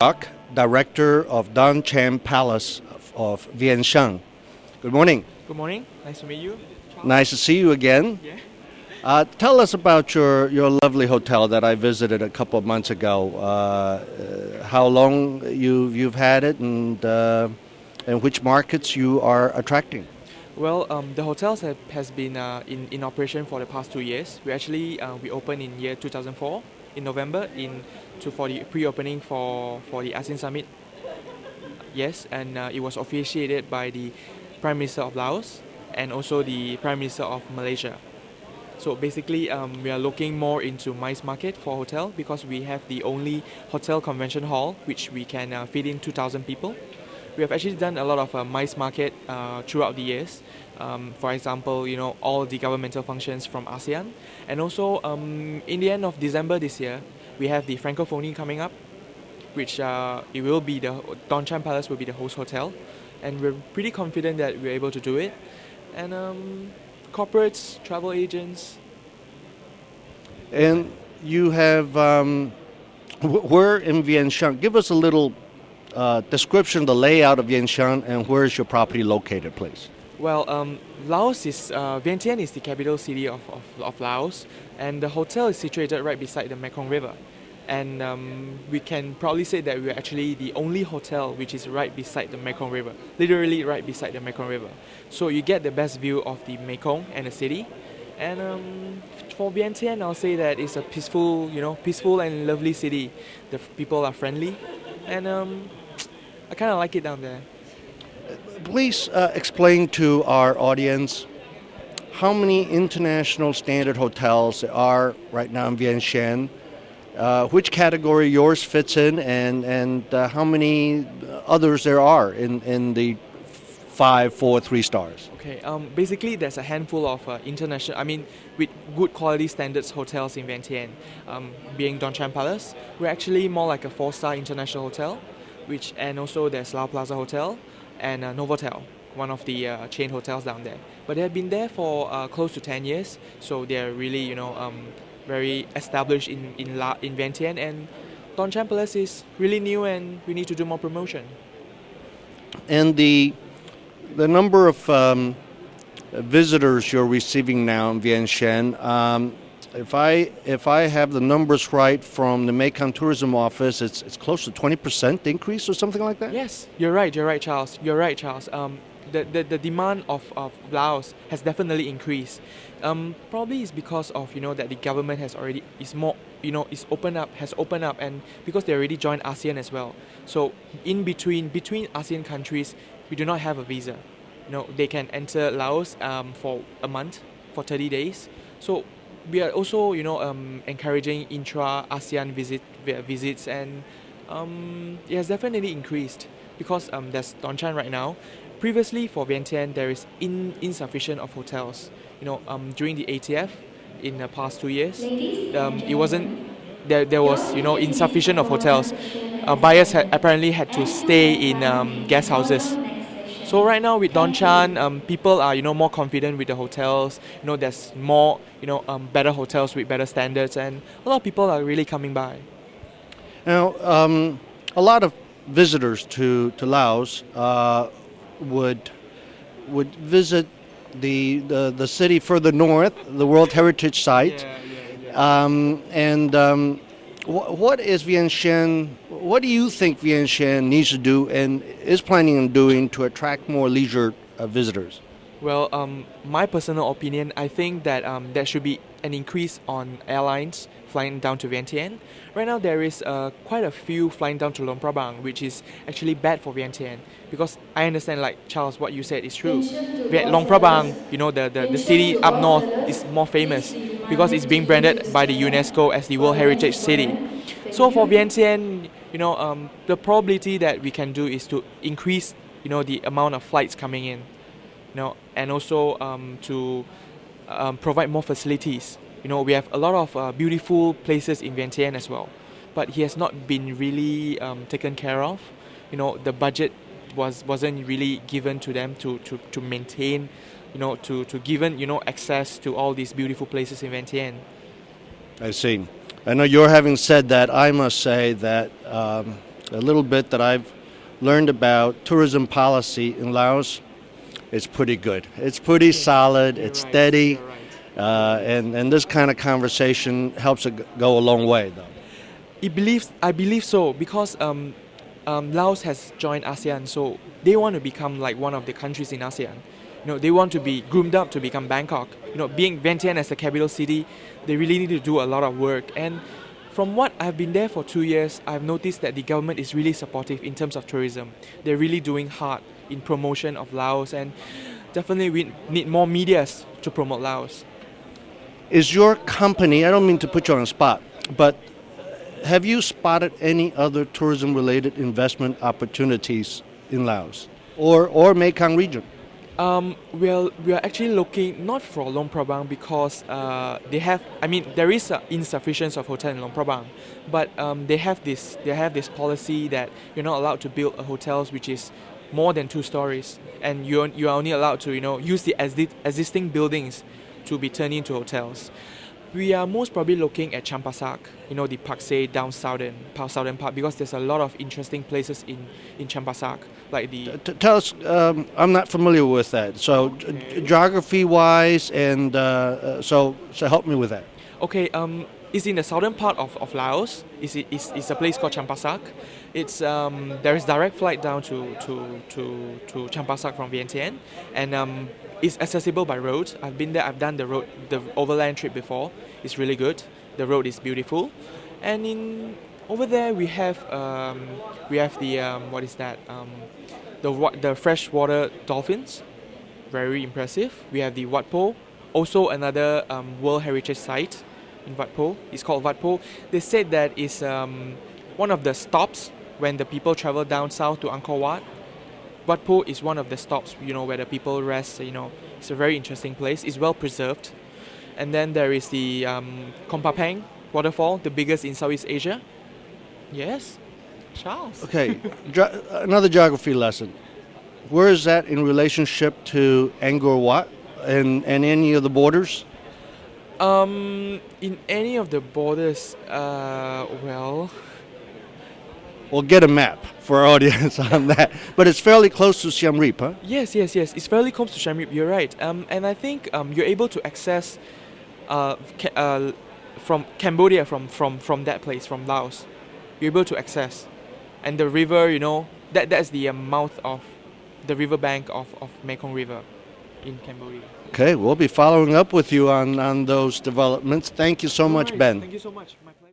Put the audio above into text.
Doc, Director of Don Chon Palace of Vientiane. Good morning. Good morning. Nice to meet you. Nice to see you again. Yeah. Tell us about your lovely hotel that I visited a couple of months ago. How long you've had it, and which markets you are attracting. Well, the hotels has been in operation for the past 2 years. We opened in year 2004 in November for the pre-opening for the ASEAN Summit. Yes, and it was officiated by the Prime Minister of Laos and also the Prime Minister of Malaysia. So basically, we are looking more into MICE market for hotel because we have the only hotel convention hall which we can fit in 2,000 people. We have actually done a lot of MICE market throughout the years. For example, all the governmental functions from ASEAN, and also in the end of December this year, we have the Francophonie coming up, which it will be the Don Chon Palace will be the host hotel, and we're pretty confident that we're able to do it. And corporates, travel agents. And you have where in Vientiane? Give us a little description of the layout of Vientiane and where is your property located, please. Well, Vientiane is the capital city of Laos, and the hotel is situated right beside the Mekong River. And we can proudly say that we're actually the only hotel which is right beside the Mekong River, literally right beside the Mekong River. So you get the best view of the Mekong and the city. And for Vientiane, I'll say that it's a peaceful and lovely city. The people are friendly, and I kind of like it down there. Please explain to our audience how many international standard hotels there are right now in Vientiane, which category yours fits in, and how many others there are in the 5, 4, 3 stars. Okay, basically there's a handful of with good quality standards hotels in Vientiane. Being Don Chon Palace, we're actually more like a 4-star international hotel, and also there's Lao Plaza Hotel and Novotel, one of the chain hotels down there. But they have been there for close to 10 years, so they're really very established in Vientiane, and Don Chon Palace is really new, and we need to do more promotion. And the number of visitors you're receiving now in Vientiane, if I have the numbers right from the Mekong Tourism Office, it's close to 20% increase or something like that? Yes, you're right, Charles. The demand of Laos has definitely increased. Probably it's because of that the government has opened up, and because they already joined ASEAN as well. So in between ASEAN countries, we do not have a visa. They can enter Laos for a month, for 30 days. So we are also encouraging intra-ASEAN visits, and it has definitely increased because there's Don Chon right now. Previously for Vientiane, there is insufficient of hotels. During the ATF in the past 2 years, it wasn't there was insufficient of hotels. Buyers apparently had to stay in guest houses. So right now with Don Chon, people are more confident with the hotels. There's more better hotels with better standards, and a lot of people are really coming by. Now, a lot of visitors to Laos would visit the city further north, the World Heritage Site. What is Vientiane? What do you think Vientiane needs to do and is planning on doing to attract more leisure visitors? Well, my personal opinion, I think that there should be an increase on airlines flying down to Vientiane. Right now, there is quite a few flying down to Luang Prabang, which is actually bad for Vientiane, because I understand, like Charles, what you said is true. Luang Prabang, the city up north is more famous because it's being branded by the UNESCO as the World Heritage City. So for Vientiane, the probability that we can do is to increase, the amount of flights coming in, and also to provide more facilities. We have a lot of beautiful places in Vientiane as well, but it has not been really taken care of. The budget wasn't really given to them to maintain, to given access to all these beautiful places in Vientiane. I see. I know you're having said that. I must say that a little bit that I've learned about tourism policy in Laos, it's pretty good. It's pretty solid. You're It's right. steady, You're right. and this kind of conversation helps it go a long way, though. I believe so because Laos has joined ASEAN, so they want to become like one of the countries in ASEAN. They want to be groomed up to become Bangkok. Being Vientiane as the capital city, they really need to do a lot of work. And from what I've been there for 2 years, I've noticed that the government is really supportive in terms of tourism. They're really doing hard in promotion of Laos, and definitely we need more medias to promote Laos. Is your company, I don't mean to put you on the spot, but have you spotted any other tourism-related investment opportunities in Laos or Mekong region? Well, we are actually looking not for Luang Prabang because there is an insufficiency of hotel in Luang Prabang, but they have this policy that you're not allowed to build a hotels which is more than 2 stories, and you are only allowed to use the existing buildings to be turned into hotels. We are most probably looking at Champasak, the Paksay down southern part, because there's a lot of interesting places in Champasak, like the. Tell us, I'm not familiar with that. So, Okay. geography-wise, and so help me with that. Okay, it's in the southern part of Laos. It's a place called Champasak. There is direct flight down to Champasak from Vientiane, and it's accessible by road. I've been there. I've done the overland trip before. It's really good. The road is beautiful, and over there we have the what is that? The freshwater dolphins, very impressive. We have the Wat Po, also another World Heritage Site in Wat Po. It's called Wat Po. They said that is one of the stops when the people travel down south to Angkor Wat. Wat Po is one of the stops, where the people rest. It's a very interesting place. It's well preserved. And then there is the Kompapang waterfall, the biggest in Southeast Asia. Yes, Charles. Okay, another geography lesson. Where is that in relationship to Angkor Wat and any of the borders? In any of the borders, well. We'll get a map for our audience on that. But it's fairly close to Siem Reap, huh? Yes. It's fairly close to Siem Reap. You're right. And I think you're able to access from Cambodia from that place, from Laos. You're able to access, and the river, that's the mouth of the riverbank of Mekong River in Cambodia. Okay, we'll be following up with you on those developments. Thank you so much, Nice. Ben. Thank you so much. My pleasure.